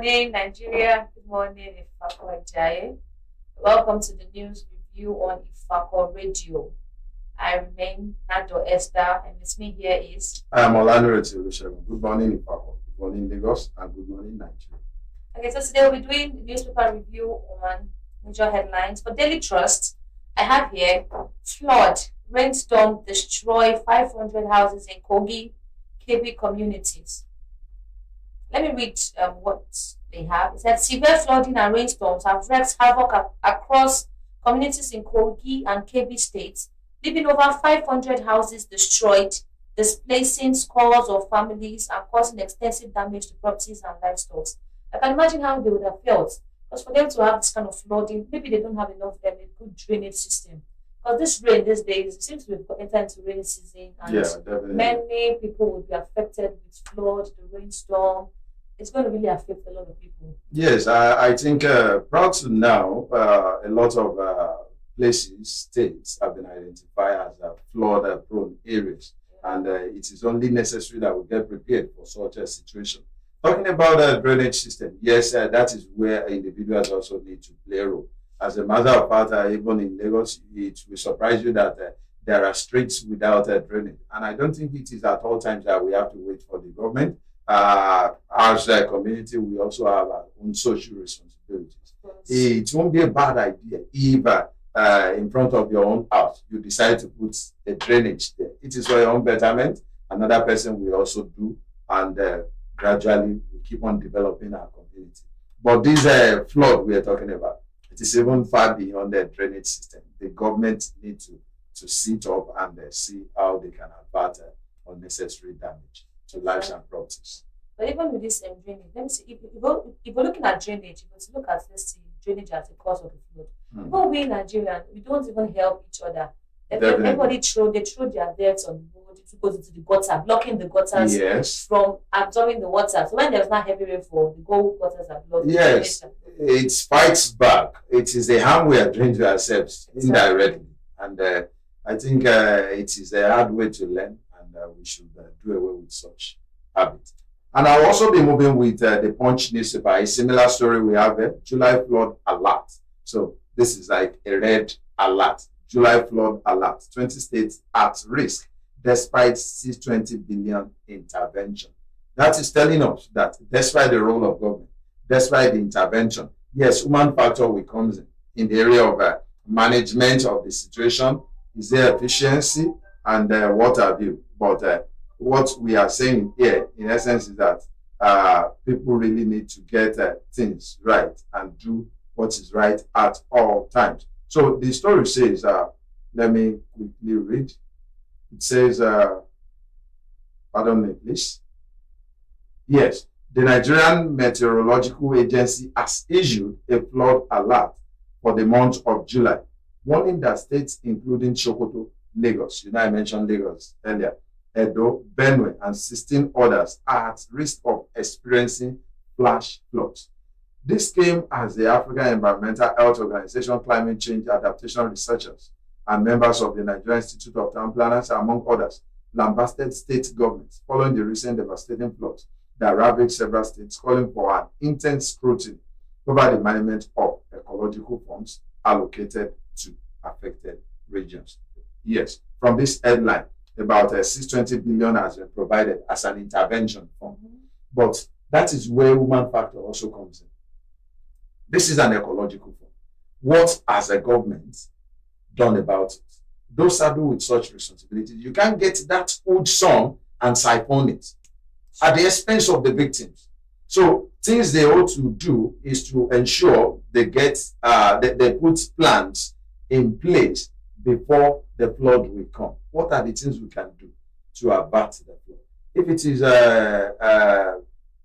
morning, Nigeria. Good morning, Ifako Ajayi. Welcome to the news review on Ifako Radio. I remain Nado Esther, and with me here is. I am Olanireti, Olusegun. Good morning, Ifako. Good morning, Lagos, and good morning, Nigeria. Okay, so today we'll be doing the newspaper review on major headlines. For Daily Trust, I have here flood, rainstorm destroy 500 houses in Kogi, KB communities. Let me read what they have. It said severe flooding and rainstorms have wreaked havoc across communities in Kogi and KB states, leaving over 500 houses destroyed, displacing scores of families and causing extensive damage to properties and livestock. I can imagine how they would have felt, because for them to have this kind of flooding, maybe they don't have enough a good drainage system. Because this rain these days, it seems we've entered into rainy season, and many people will be affected with flood, the rainstorm. It's going to really affect a lot of people. Yes, I think proud to now, a lot of places, states have been identified as flood-prone areas. And it is only necessary that we get prepared for such a situation. Talking about the drainage system, yes, that is where individuals also need to play a role. As a matter of fact, even in Lagos, it will surprise you that there are streets without drainage. And I don't think it is at all times that we have to wait for the government. As a community, we also have our own social responsibilities. It won't be a bad idea if in front of your own house you decide to put a drainage there. It is for your own betterment. Another person will also do, and gradually we keep on developing our community. But this flood we are talking about, it is even far beyond the drainage system. The government need to sit up and see how they can avert unnecessary damage to lives and properties. But even with this drainage, let me see, if we're looking at drainage, if we look at, let's see, drainage as a cause of the flood, even we Nigerians, we don't even help each other. Everybody throw their debts on the road, it goes into the gutter, blocking the gutters from absorbing the water. So when there's not heavy rainfall, the gutters are blocked. Yes, it fights back. It is the harm we are doing to ourselves indirectly. And I think it is a hard way to learn, and we should do away with such habits. And I'll also be moving with the Punch newspaper. A similar story we have there, July flood alert. So this is like a red alert. July flood alert. 20 states at risk despite 620 billion intervention. That is telling us that despite the role of government, despite the intervention, yes, human factor will come in the area of management of the situation. Is there efficiency and what have you? But what we are saying here, in essence, is that people really need to get things right and do what is right at all times. So the story says, let me quickly read. It says, pardon me, please. Yes, the Nigerian Meteorological Agency has issued a flood alert for the month of July, warning that states including Sokoto, Lagos, I mentioned Lagos earlier, Edo, Benue, and 16 others are at risk of experiencing flash floods. This came as the African Environmental Health Organization climate change adaptation researchers and members of the Nigerian Institute of Town Planners, among others, lambasted state governments following the recent devastating floods that ravaged several states, calling for an intense scrutiny over the management of ecological funds allocated to affected regions. Yes, from this headline, about 620 billion has been provided as an intervention fund. But that is where human factor also comes in. This is an ecological fund. What has a government done about it? Those saddled with such responsibilities, you can't get that old song and siphon it at the expense of the victims. So things they ought to do is to ensure they get they put plans in place before the flood will come. What are the things we can do to avert the flood? If it is a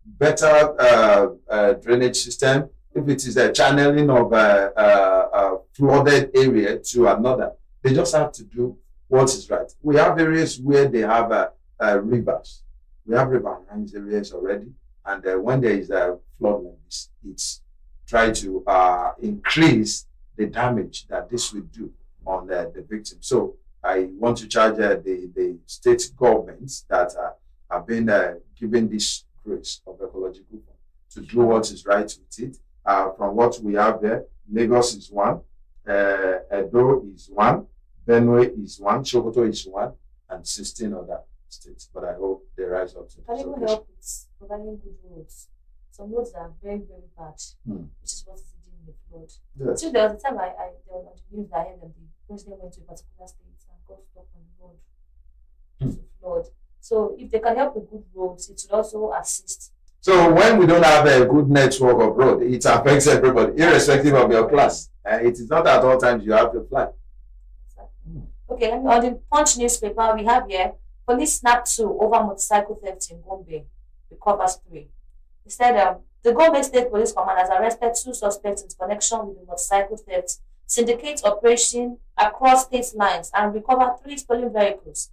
better drainage system, if it is a channeling of a flooded area to another, they just have to do what is right. We have areas where they have rivers. We have riverine areas already, and when there is a flood like this, it's try to increase the damage that this will do on the victim. So I want to charge the state governments that have been given this grace of ecological fund to do what is right with it. From what we have there, Lagos is one, Edo is one, Benue is one, Sokoto is one, and 16 other states. But I hope they rise up to Can this even occasion. help with providing good roads. Some roads are very, very bad, which is what is leading the flood. Yes. So there was a time there was on the news that I heard that the president went to a particular state and got stuck on the road due to flood. So if they can help with good roads, it will also assist. So when we don't have a good network of road, it affects everybody, irrespective of your class. It is not at all times you have to fly. Exactly. Okay, on the Punch newspaper, we have here, police snapped 2 over motorcycle theft in Gombe, recovers 3. He said the Gombe State Police Command has arrested 2 suspects in connection with the motorcycle theft syndicate operation across state lines and recovered 3 stolen vehicles,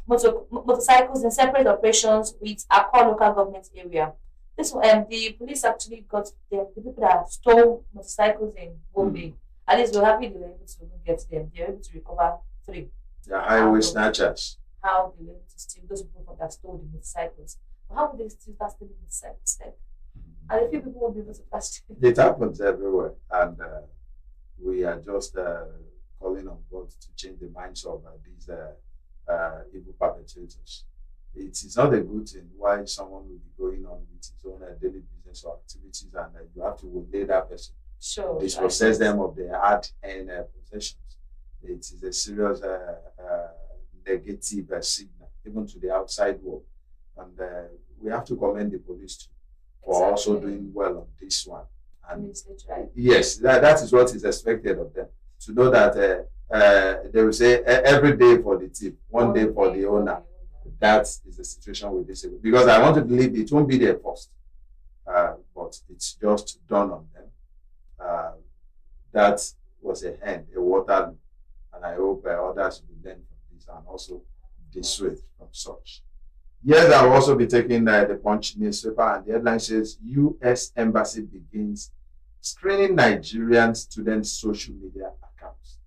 motorcycles in separate operations with Akko local government area. This the police actually got the people that stole motorcycles in Gombe. At least we're happy they were able to get them. They were able to recover 3. The highway snatchers. How they were able to steal those people that stole the motorcycles. But how would they still start stealing motorcycles then? And a few people won't be able to catch them. It happens everywhere, and we are just calling on God to change the minds of these evil perpetrators. It is not a good thing why someone will be going on with his own daily business or activities, and you have to waylay that person, Sure. dispossess them of their hard-earned possessions. It is a serious negative signal, even to the outside world, and we have to commend the police too for also doing well on this one. And yes, that is what is expected of them, to know that they will say every day for the thief, one day for the owner. That is the situation with this, because I want to believe it won't be their first, but it's just dawned on them. That was a water, and I hope others will learn from this and also dissuade from such. Yes, I will also be taking the Punch newspaper, and the headline says U.S. Embassy begins screening Nigerian students' social media accounts.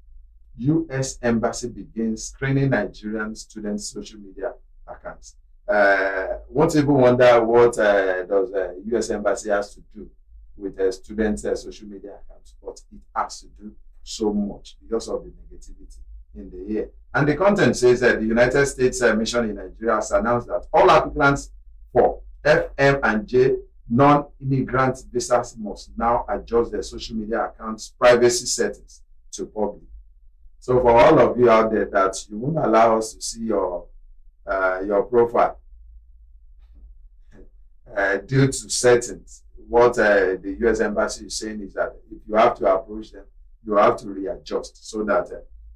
U.S. Embassy begins screening Nigerian students' social media accounts. Won't even wonder what does U.S. Embassy has to do with students' social media accounts, but it has to do so much because of the negativity in the air. And the content says that the United States mission in Nigeria has announced that all applicants for FM and J non-immigrant visas must now adjust their social media accounts' privacy settings to public. So for all of you out there that you won't allow us to see your profile due to settings, what the U.S. Embassy is saying is that if you have to approach them, you have to readjust so that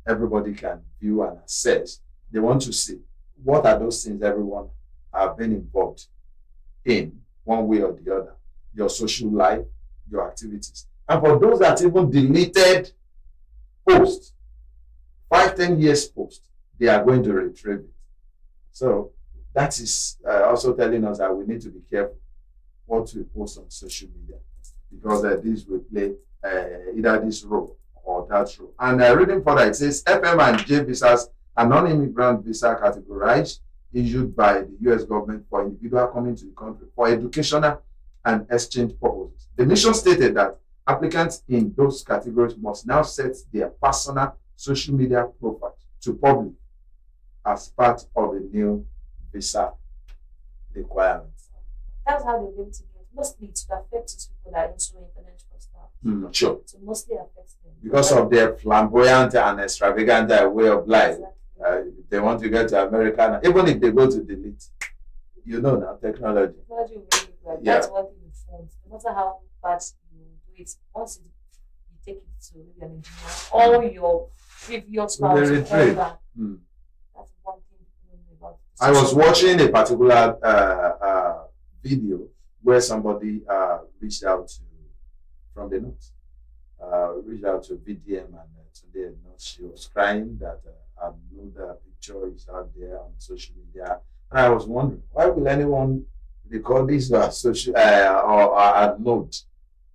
everybody can view and assess. They want to see what are those things everyone have been involved in one way or the other, your social life, your activities. And for those that even deleted posts, 5-10 years post, they are going to retrieve it. So that is also telling us that we need to be careful what we post on social media, because this will play either this role or that role. And reading further, it says FM and J visas are non-immigrant visa categorized, issued by the U.S. government for individuals coming to the country for educational and exchange purposes. The mission stated that applicants in those categories must now set their personal social media profiles to public as part of a new visa requirement. That's how they'll be able to get. Mostly it will affect those people that are into international stuff. Sure. It will mostly affect them. Because of their flamboyant and extravagant way of life. Exactly. If they want to get to America, even if they go to delete, you know now, technology. Technology will really good. Yeah. That's one thing with phones. No matter how bad you do it, once you take it to maybe an engineer, all your previous files will retrieve. come back. That's one thing people don't know about. I was watching a particular video where somebody reached out to, from the north, reached out to VDM, and today she was crying that I know the picture is out there on social media. And I was wondering, why will anyone record this social or note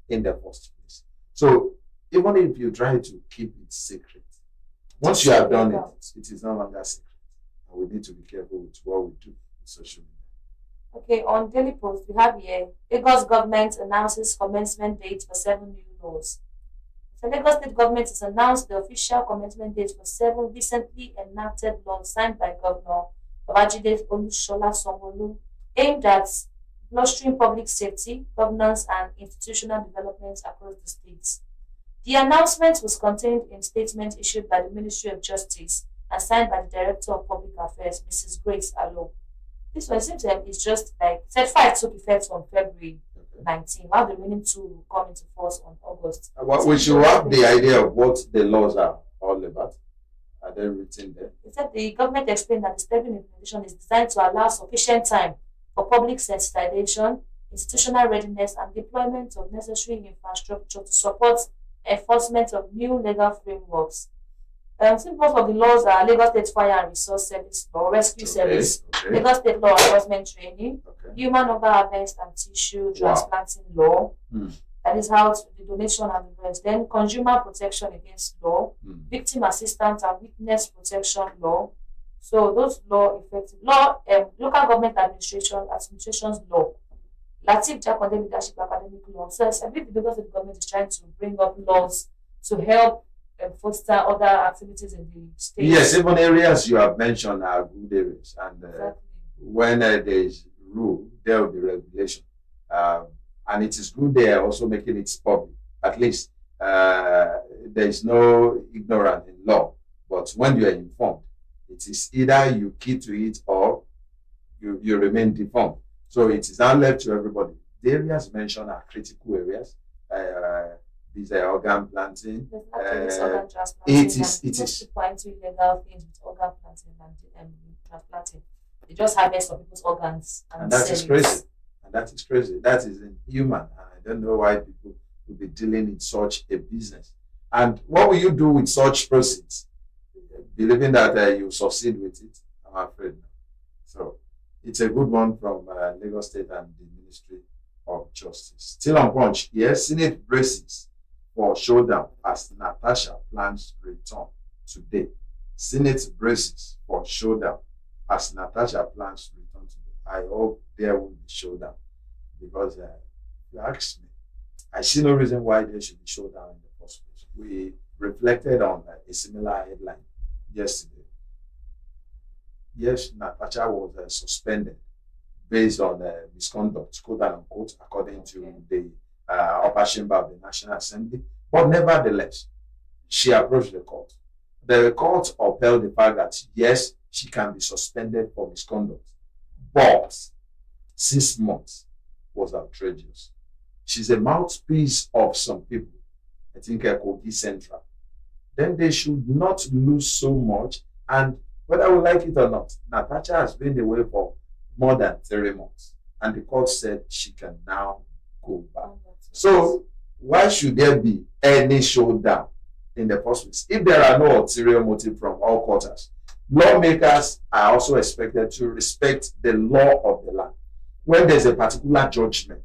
in the first place? So even if you try to keep it secret, once you have done it, it is no longer secret. And we need to be careful with what we do with social media. Okay, on Daily Post, we have here Lagos government announces commencement date for seven new laws. The Lagos State government has announced the official commencement date for seven recently enacted laws signed by Governor Babajide Sanwo-Olu aimed at bolstering public safety, governance, and institutional development across the states. The announcement was contained in a statement issued by the Ministry of Justice and signed by the Director of Public Affairs, Mrs. Grace Allo. This one seems it's just like said five took effect on February Okay. 19, while the remaining two will come into force on August. Well, we should have the idea of what the laws are all about. Are they written there? It said the government explained that the stepping implementation is designed to allow sufficient time for public sensitization, institutional readiness, and deployment of necessary infrastructure to support enforcement of new legal frameworks. Some of the laws are Lagos State Fire and Resource Service or Rescue Service, Okay. Lagos State Law Enforcement Training, Okay. Human Organ Harvest and Tissue Wow. Transplanting Law, Hmm. that is how to the donation and the rest. Then Consumer Protection Against Law, Hmm. Victim Assistance and Witness Protection Law. So those local government administrations law, Latif Jakonde Leadership Academic Law. So I believe because the government is trying to bring up laws to help foster other activities in the state. Yes, even areas you have mentioned are good areas, and Exactly. when there is rule, there will be regulation, and it is good they are also making it public. At least there is no ignorance in law, but when you are informed, it is either you key to it or you remain deformed. So it is now left to everybody. The areas mentioned are critical areas. These are organ planting. There's actually this organ transplanting. It is. And most people are into illegal things with organ planting and transplanting. They just harvest some people's organs And that is sell it. crazy. And that is crazy. That is inhuman. And I don't know why people will be dealing in such a business. And what will you do with such proceeds? Believing that you succeed with it? I'm afraid no. So it's a good one from Lagos State and the Ministry of Justice. Still on punch. Yes, Senate braces for showdown as Natasha plans return today. Senate braces for showdown as Natasha plans return today. I hope there will be showdown because if you ask me, I see no reason why there should be showdown in the first place. We reflected on a similar headline yesterday. Yes, Natasha was suspended based on misconduct, quote unquote, according to the upper chamber of the National Assembly. But nevertheless, she approached the court. The court upheld the fact that yes, she can be suspended for misconduct, but 6 months was outrageous. She's a mouthpiece of some people. I think Kogi Central. Then they should not lose so much. And whether we like it or not, Natasha has been away for more than 3 months. And the court said she can now go back. So why should there be any showdown in the first place? If there are no ulterior motive from all quarters, lawmakers are also expected to respect the law of the land. When there's a particular judgment,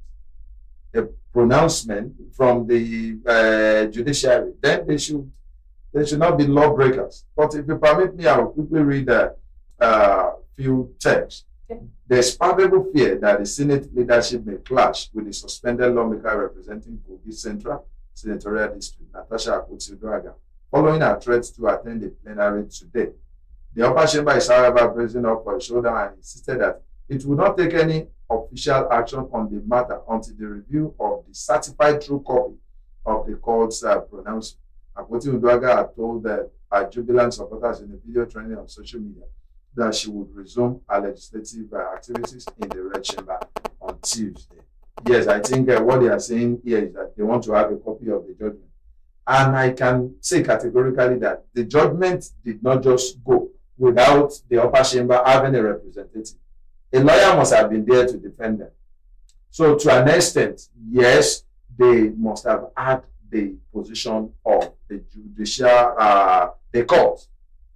a pronouncement from the judiciary, then they should not be lawbreakers. But if you permit me, I will quickly read a few texts. Okay. There's palpable fear that the Senate leadership may clash with the suspended lawmaker representing Kogi Central Senatorial District, Natasha Akpoti-Uduaghan, following her threat to attend the plenary today. The upper chamber is, however, bracing up for a showdown and insisted that it will not take any official action on the matter until the review of the certified true copy of the court's pronouncement. Akpoti-Uduaghan had told her jubilant supporters in a video trending on social media that she would resume her legislative activities in the Red Chamber on Tuesday. Yes, I think what they are saying here is that they want to have a copy of the judgment. And I can say categorically that the judgment did not just go without the upper chamber having a representative. A lawyer must have been there to defend them. So to an extent, yes, they must have had the position of the judicial, the court.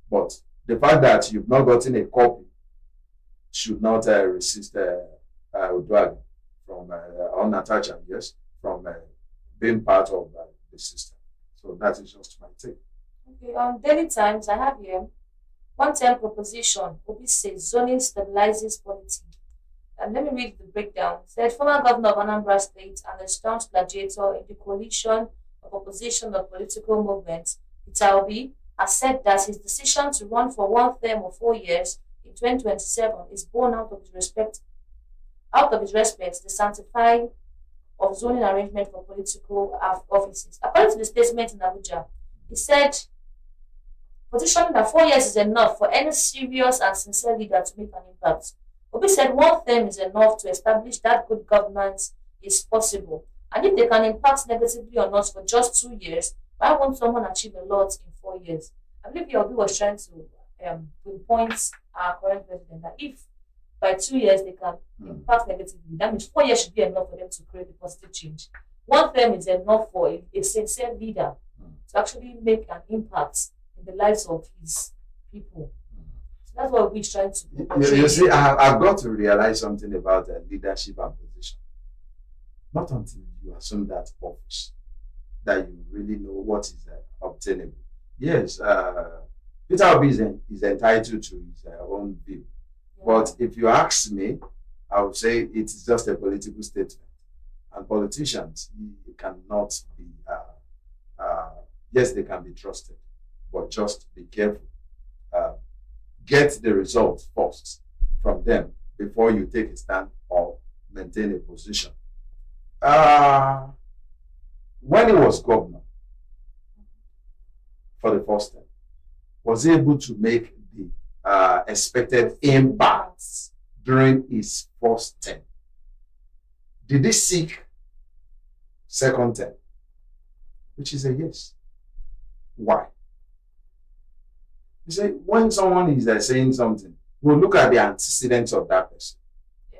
But the fact that you've not gotten a copy should not resist Uduaghan from on Natasha, yes, from being part of the system. So that is just my take. Okay, on Daily Times, I have here 110 proposition. Obi says zoning stabilizes polity. And let me read the breakdown. It said, former governor of Anambra State and a staunch gladiator in the coalition of opposition of political movements, Peter Obi, has said that his decision to run for one term of 4 years in 2027 is born out of his respect, the sanctifying of zoning arrangement for political offices. According to the statement in Abuja, he said, positioning that 4 years is enough for any serious and sincere leader to make an impact. Obi said one term is enough to establish that good governance is possible. And if they can impact negatively on us for just 2 years, why won't someone achieve a lot in 4 years? I believe Obi was trying to pinpoint our current president that if by 2 years they can impact negatively, that means 4 years should be enough for them to create a positive change. One term is enough for a sincere leader to actually make an impact in the lives of his people. So that's what we're trying to do. You see, I've got to realize something about leadership and position. Not until you assume that office that you really know what is obtainable. Yes, Peter Obi is entitled to his own view. Yeah. But if you ask me, I would say it is just a political statement. And politicians, you cannot be, yes, they can be trusted, but just be careful. Get the results first from them before you take a stand or maintain a position. When he was governor for the first time, was he able to make the expected impacts during his first term? Did he seek second term? Which is a yes. Why? You see, when someone is saying something, we'll look at the antecedents of that person. Yeah.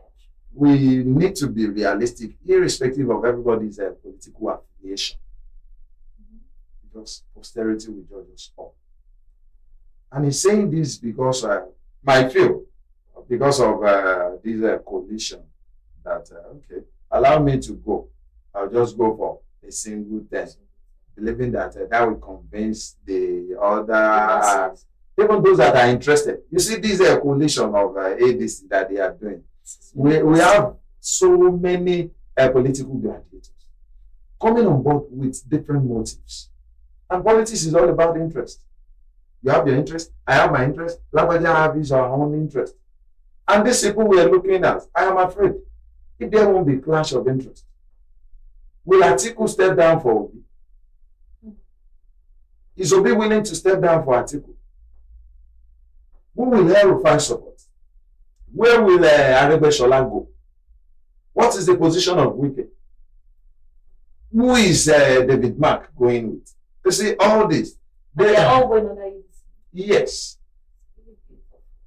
We need to be realistic, irrespective of everybody's political affiliation. Because posterity will judge us all. And he's saying this because, my feel, because of this coalition, that, okay, allow me to go. I'll just go for a single term, believing that that will convince the other, even those that are interested. You see, this coalition of ADC that they are doing. We have so many political gladiators coming on board with different motives. And politics is all about interest. You have your interest, I have my interest, Labadia have his or her own interest. And these people we are looking at, I am afraid, if there won't be clash of interest. Will Atiku step down for Obi? Is Obi willing to step down for Atiku? Who will El-Rufai support? Where will Aregbesola go? What is the position of Wike? Who is David Mark going with? You see, all this. They are all going on that. Yes.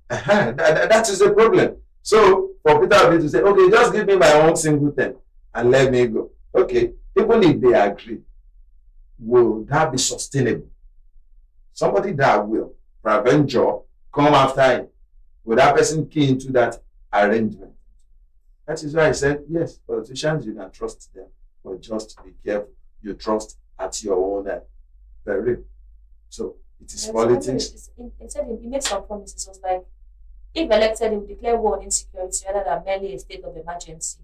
That is the problem. So, for Peter Obi to say, okay, just give me my own single term and let me go. Okay, even if they agree, will that be sustainable? Somebody that will prevent job, come after him. Will that person key into that arrangement? That is why I said, yes, politicians, you can trust them, but just be careful. You trust at your own peril. So, it is politics. He made some promises. It was like, if elected, he will declare war on insecurity rather than merely a state of emergency,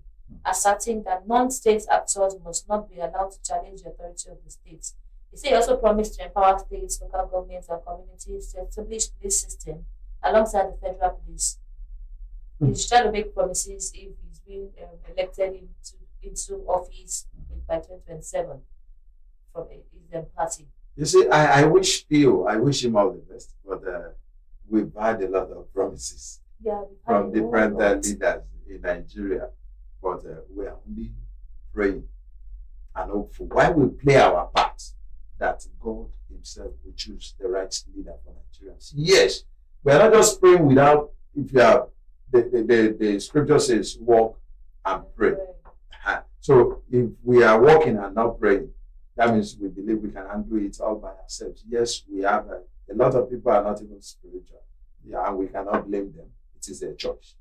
asserting that non-state actors must not be allowed to challenge the authority of the state. He said he also promised to empower states, local governments, and communities to establish police system alongside the federal police. He's trying to make promises if he's being elected into office by 2027 from his party. You see, I wish him all the best, but we've had a lot of promises from different leaders in Nigeria, but we are only praying and hopeful. While we play our part, that God Himself will choose the right leader for Nigerians. Yes, we are not just praying without, if you have, the scripture says, walk and pray. So if we are walking and not praying, that means we believe we can handle it all by ourselves. Yes, we have a lot of people are not even spiritual. Yeah, and we cannot blame them. It is their choice.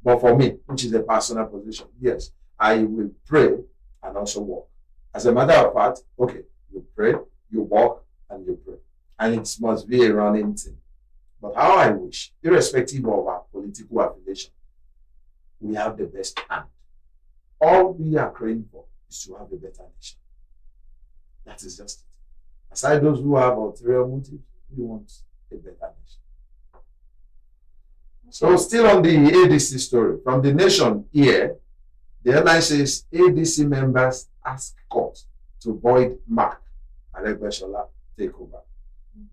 But for me, which is a personal position, yes, I will pray and also walk. As a matter of fact, okay, you pray, you walk, and you pray. And it must be a running thing. But how I wish, irrespective of our political affiliation, we have the best hand. All we are praying for is to have a better nation. That is just it. Aside those who have ulterior motives, we want a better nation. So still on the ADC story, from the Nation here, the headline says ADC members ask court to void Mark Aregbesola takeover.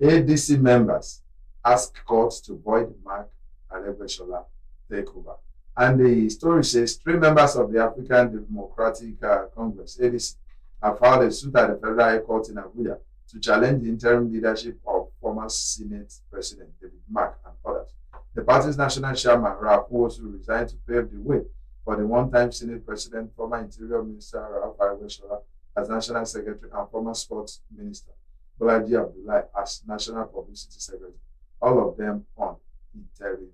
ADC members ask court to void Mark Aregbesola takeover. And the story says 3 members of the African Democratic Congress, ADC, have filed a suit at the Federal High Court in Abuja to challenge the interim leadership of former Senate President David Mark and others. The party's national chairman, Ralph Nwosu, resigned to pave the way for the one-time Senate President, former Interior Minister Ralph Aregbesola as National Secretary, and former Sports Minister Bolaji Abdullahi as National Publicity Secretary, all of them on interim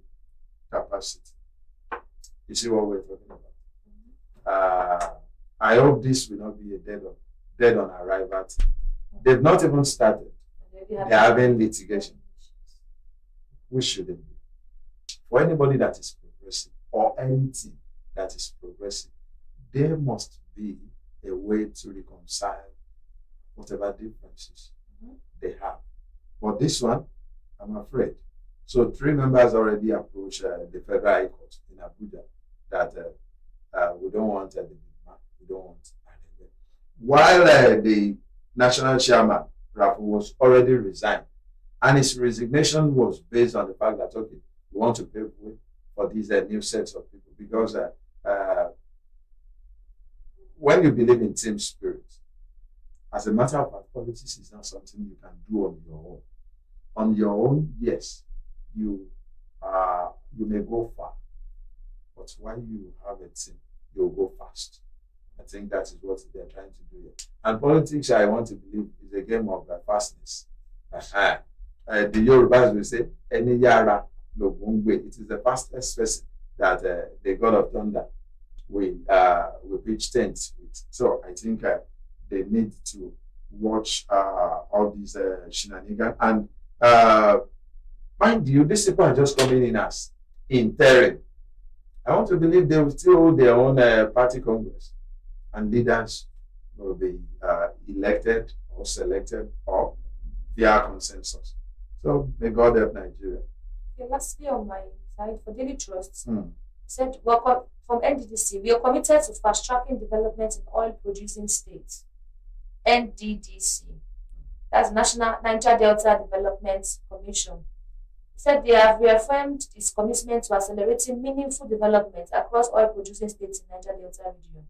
capacity. You see what we're talking about? I hope this will not be a dead on arrival. They've not even started. They're having litigation. We shouldn't be. For anybody that is progressive or anything that is progressive, there must be a way to reconcile whatever differences they have. But this one, I'm afraid. So 3 members already approached the Federal High Court in Abuja that we don't want the big man, we don't want Arebe. While the national chairman, Rafu, was already resigned, and his resignation was based on the fact that, okay, we want to pave way for these new sets of people, because when you believe in team spirit, as a matter of fact, politics is not something you can do on your own. On your own, yes, you may go far, but when you have a team, you'll go fast. I think that is what they're trying to do here. And politics, I want to believe, is a game of fastness. The Yorubas will say, "Eni yara lobungwe." It is the fastest person that the God of Thunder will pitch tents with. So I think they need to watch all these shenanigans. And mind you, these people are just coming in as interim. I want to believe they will still hold their own party congress, and leaders will be elected or selected or via consensus. So may God help Nigeria. Okay, lastly, on my side, for Daily Trust, said, from NDDC, we are committed to fast-tracking development in oil-producing states. NDDC, that's National Niger Delta Development Commission, said they have reaffirmed its commitment to accelerating meaningful development across oil-producing states in Niger Delta region.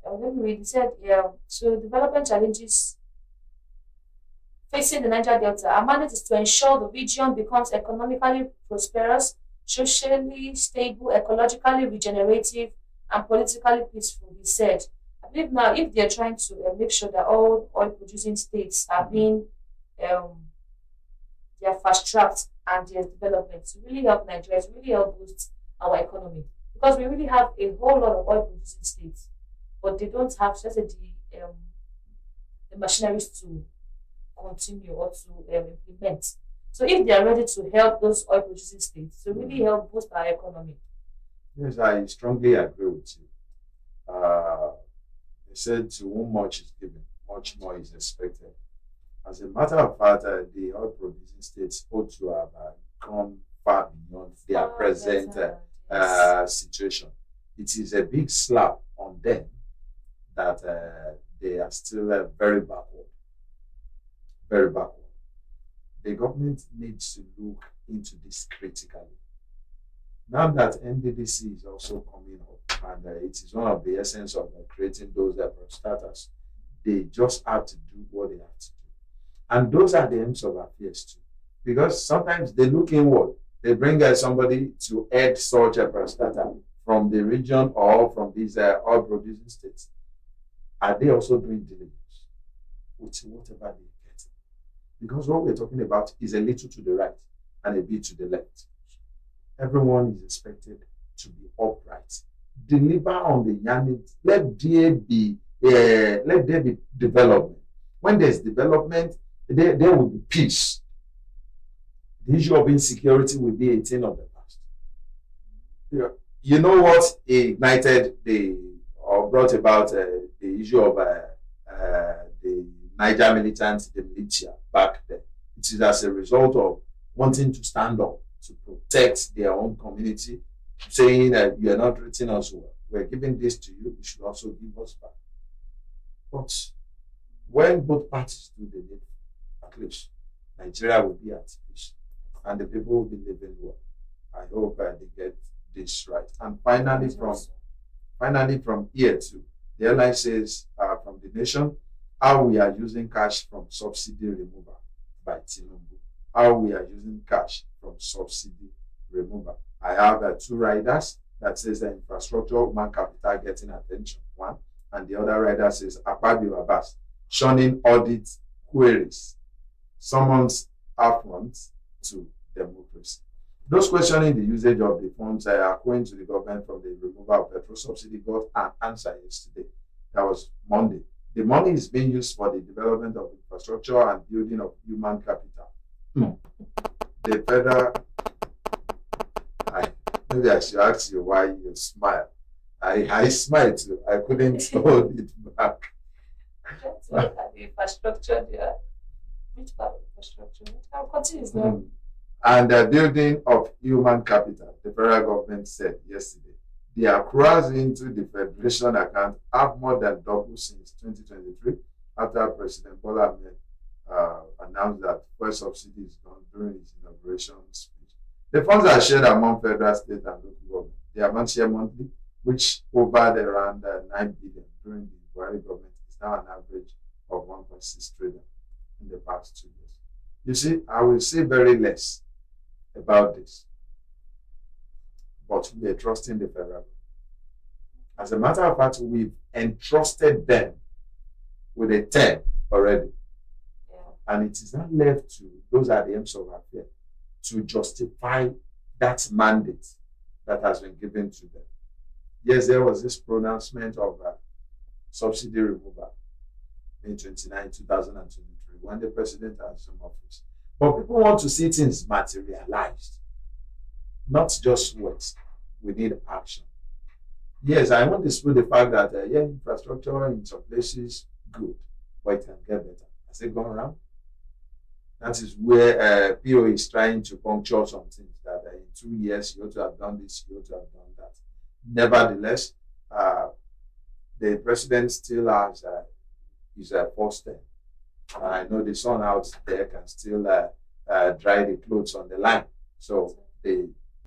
Let me read. He said, so development challenges facing the Niger Delta, our mandate is to ensure the region becomes economically prosperous, socially stable, ecologically regenerative, and politically peaceful, he said. I believe now, if they're trying to make sure that all oil-producing states are being they are fast-tracked and their development to really help Nigeria, to really help boost our economy. Because we really have a whole lot of oil-producing states, but they don't have just the machineries to continue or to implement. So if they are ready to help those oil-producing states, to really help boost our economy. Yes, I strongly agree with you. They said to whom much is given, much more is expected. As a matter of fact, the oil-producing states ought to have gone far beyond their present situation. It is a big slap on them that they are still very backward. Very backward. The government needs to look into this critically. Now that NDDC is also coming up, and it is one of the essence of creating those starters, they just have to do what they have to do. And those are the aims of affairs too. Because sometimes they look inward. They bring somebody to head such a starter from the region or from these oil-producing states. Are they also doing diligence with whatever they get? Because what we're talking about is a little to the right and a bit to the left. Everyone is expected to be upright. Deliver on the yarning. Let there be development. When there's development, there will be peace. The issue of insecurity will be a thing of the past. You know what ignited or brought about the issue of the Niger militants, the militia back then? It is as a result of wanting to stand up to protect their own community, saying that you are not treating us well. We're giving this to you, you should also give us back. But when both parties do the needful, at least Nigeria will be at peace and the people will be living well. I hope they get this right. And finally from here too, the airline says from the nation, how we are using cash from subsidy removal by Tinubu. How we are using cash from subsidy removal. I have two riders that says the infrastructure, human capital getting attention, one, and the other rider says Akpabio Abbas, shunning audit queries, summons affront to democracy. Those questioning the usage of the funds accruing to the government from the removal of petrol subsidy got an answer yesterday. That was Monday. The money is being used for the development of infrastructure and building of human capital. The federal, maybe I should ask you why you smile. I smiled too. I couldn't hold it back. Let's look at the infrastructure there. Which part of infrastructure? Continue now. And the building of human capital, the federal government said yesterday, the accruals into the federation account have more than doubled since 2023 after President Bola Ahmed announced that fuel subsidy is gone during his inauguration speech. The funds are shared among federal, state, and local government. The amount shared monthly, which hovered around 9 billion during the Buhari government, is now an average of 1.6 trillion in the past 2 years. You see, I will say very less about this, but we are trusting the federal government. As a matter of fact, we've entrusted them with a 10 already. Yeah. And it is not left to those at the ends of our affair to justify that mandate that has been given to them. Yes, there was this pronouncement of subsidy removal May 29, 2023, when the president assumed office. But people want to see things materialized, not just words. We need action. Yes, I won't dispute the fact that infrastructure in some places good, but it can get better. Has it gone around? That is where PO is trying to puncture some things that in 2 years you ought to have done this, you ought to have done that. Nevertheless, the president still has his first term. I know the sun out there can still dry the clothes on the line. So the